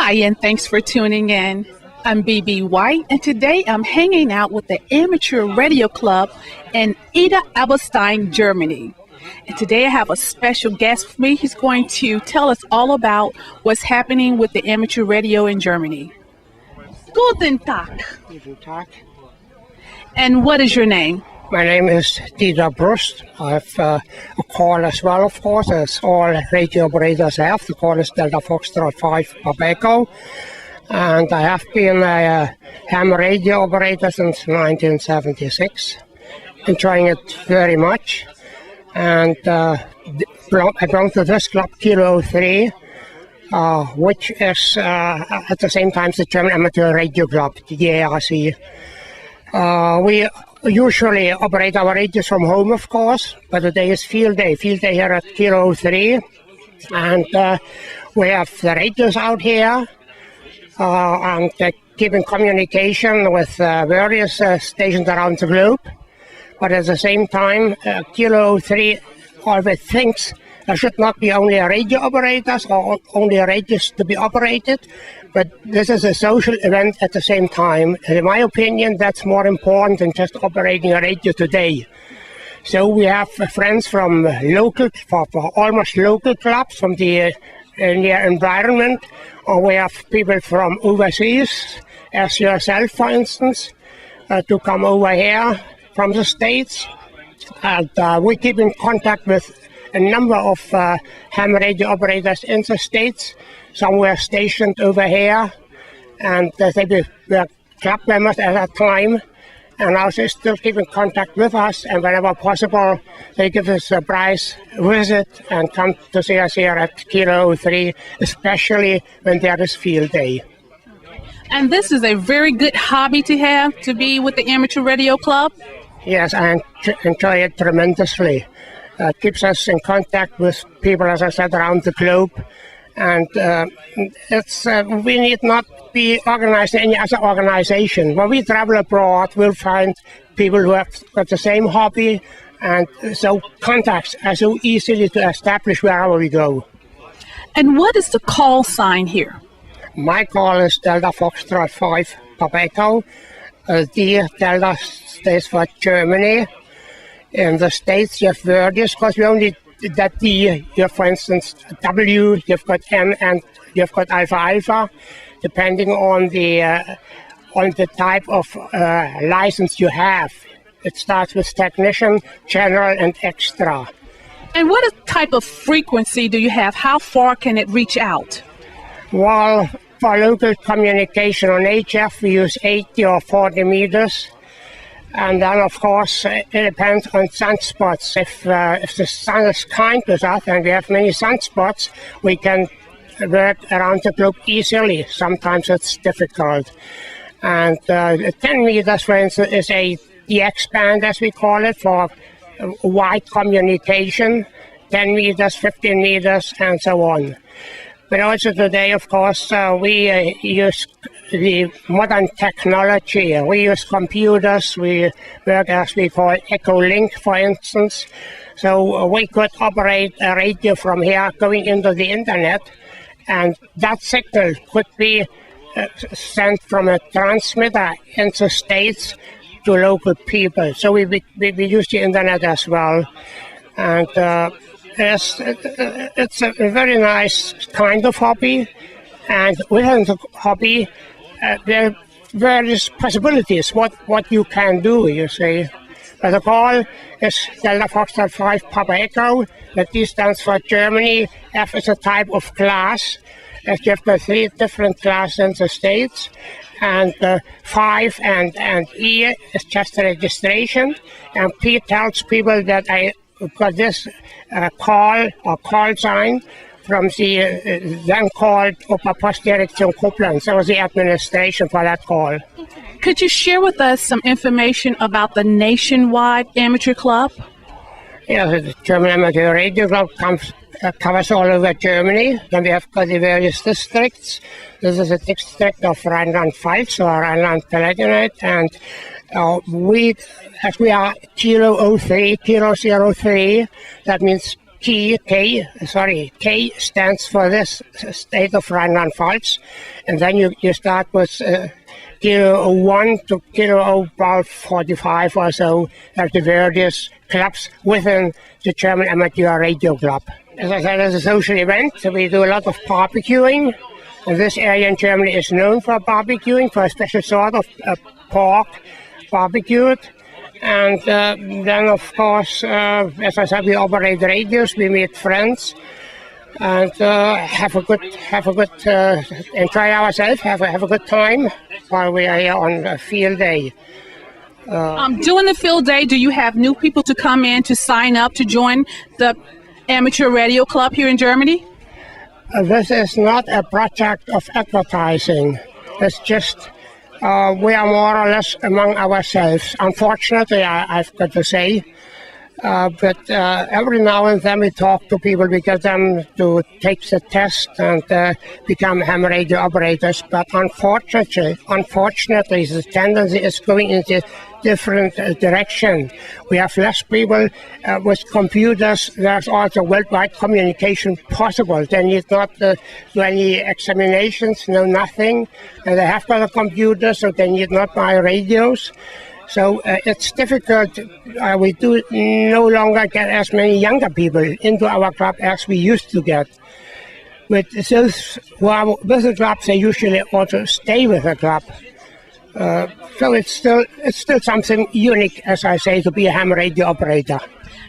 Hi, and thanks for tuning in. I'm BB White, and today I'm hanging out with the Amateur Radio Club in Idar-Oberstein, Germany. And today I have a special guest with me. He's going to tell us all about what's happening with the amateur radio in Germany. Guten Tag. Guten Tag. And what is your name? My name is Dieter Brust. I have a call as well, of course, as all radio operators have. The call is Delta Foxtrot 5 Pabeco. And I have been a ham radio operator since 1976, enjoying it very much. And I belong to this club, Kilo 03, which is at the same time the German Amateur Radio Club, the ARC. We usually operate our radios from home, of course, but today is field day here at Kilo 03. And we have the radios out here and keeping communication with various stations around the globe. But at the same time, Kilo 03 always thinks there should not be only radio operators or only radios to be operated, but this is a social event at the same time. In my opinion, that's more important than just operating a radio today. So we have friends from almost local clubs from the near environment, or we have people from overseas, as yourself, for instance, to come over here from the States. And we keep in contact with a number of ham radio operators in the States. Some were stationed over here, and they were club members at that time. And now they still keep in contact with us, and whenever possible, they give us a surprise visit and come to see us here at Kilo 03, especially when there is field day. And this is a very good hobby to have, to be with the Amateur Radio Club? Yes, I enjoy it tremendously. It keeps us in contact with people, as I said, around the globe. And we need not be organized in any other organization. When we travel abroad, we'll find people who have got the same hobby, and so contacts are so easily to establish wherever we go. And what is the call sign here? My call is Delta Foxtrot 5 Pabeco. The Delta stays for Germany. In the States, you have various, because we only did that D. You have, for instance, W, you've got M, and you've got Alpha Alpha, depending on the type of license you have. It starts with technician, general, and extra. And what type of frequency do you have? How far can it reach out? Well, for local communication on HF, we use 80 or 40 meters. And then, of course, it depends on sunspots. If the sun is kind with us, and we have many sunspots, we can work around the globe easily. Sometimes it's difficult. And 10 meters, for instance, is a DX band, as we call it, for wide communication. 10 meters, 15 meters, and so on. But also today, of course, we use the modern technology. We use computers. We work, as we call Echo-Link, for instance. So we could operate a radio from here going into the internet, and that signal could be sent from a transmitter in the States to local people. So we use the internet as well. And it's a very nice kind of hobby, and within the hobby there are various possibilities what you can do, you see. But the call is Delta Foxtrot 5 Papa Echo. The D stands for Germany. F is a type of class. As you have got 3 different classes in the States, and 5 and E is just a registration, and P tells people that I got this call sign from the then called Oberpostdirektion Koblenz. That was the administration for that call. Could you share with us some information about the nationwide amateur club? Yeah, the German Amateur Radio Club covers all over Germany. Then we have got the various districts. This is a district of Rhineland-Pfalz or Rhineland-Palatinate, and as we are Kilo 03, that means K stands for this state of Rhineland-Pfalz, and then you start with Kilo 01 to Kilo about 45 or so at the various clubs within the German Amateur Radio Club. As I said, as a social event, so we do a lot of barbecuing, and this area in Germany is known for barbecuing, for a special sort of pork barbecued. And then, of course, as I said, we operate radios, we meet friends, and enjoy ourselves, have a good time while we are here on field day. During the field day, do you have new people to come in to sign up to join the Amateur Radio Club here in Germany? This is not a project of advertising. It's just we are more or less among ourselves. Unfortunately, I've got to say. But every now and then we talk to people, we get them to take the test and become ham radio operators. But unfortunately, the tendency is going into different direction. We have less people with computers. There's also worldwide communication possible. They need not do any examinations, no nothing. And they have got a computer, so they need not buy radios. So it's difficult. We do no longer get as many younger people into our club as we used to get. But those who are with the club, they usually also stay with the club. So it's still something unique, as I say, to be a ham radio operator.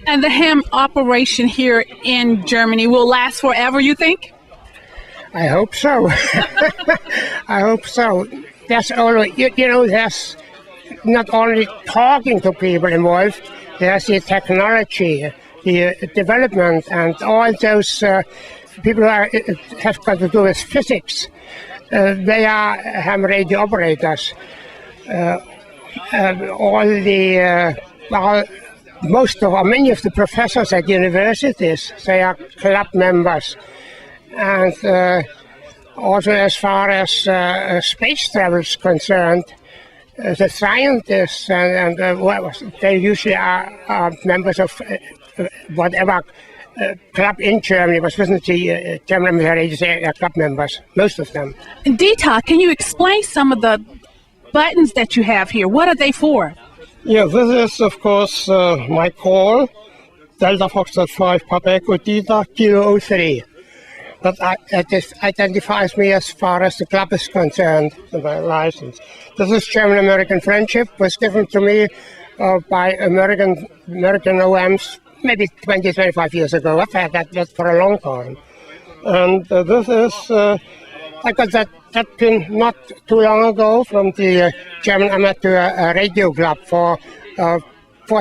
And the ham operation here in Germany will last forever, you think? I hope so. I hope so. There's always, there's not only talking to people involved, there's the technology, the development, and all those people who have got to do with physics. They are ham radio operators. Many of the professors at universities, they are club members. And also as far as space travel is concerned, the scientists and they usually are members of whatever club in Germany, but wasn't the German military club members, most of them. Dieter, can you explain some of the buttons that you have here? What are they for? Yeah, this is, of course, my call, Delta Foxtrot 5 Papa Echo Dieter Kilo 03. That identifies me as far as the club is concerned, my license. This is German-American Friendship, was given to me by American OMs maybe 20, 25 years ago. I've had that for a long time. And this is, I got that pin not too long ago from the German Amateur Radio Club for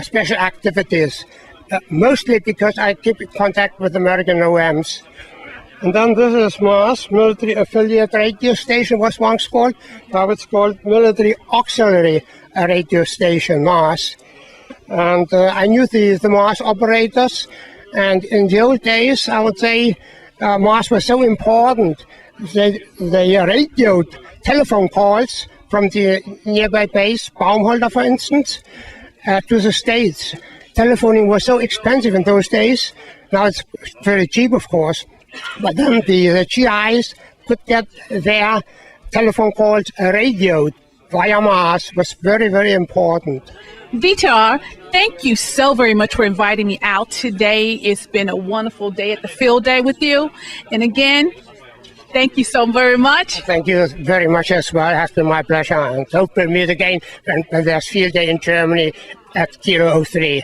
special activities, mostly because I keep in contact with American OMs. And then this is MAS, Military Affiliate Radio Station, was once called. Now it's called Military Auxiliary Radio Station, MAS. And I knew the MAS operators. And in the old days, I would say MAS was so important. They radioed telephone calls from the nearby base, Baumholder, for instance, to the States. Telephoning was so expensive in those days. Now it's very cheap, of course. But then the GIs could get their telephone calls radioed via MAS. Was very, very important. Dieter, thank you so very much for inviting me out today. It's been a wonderful day at the field day with you. And again, thank you so very much. Thank you very much as well. It has been my pleasure. And hope we'll meet again when there's field day in Germany at Kilo 03.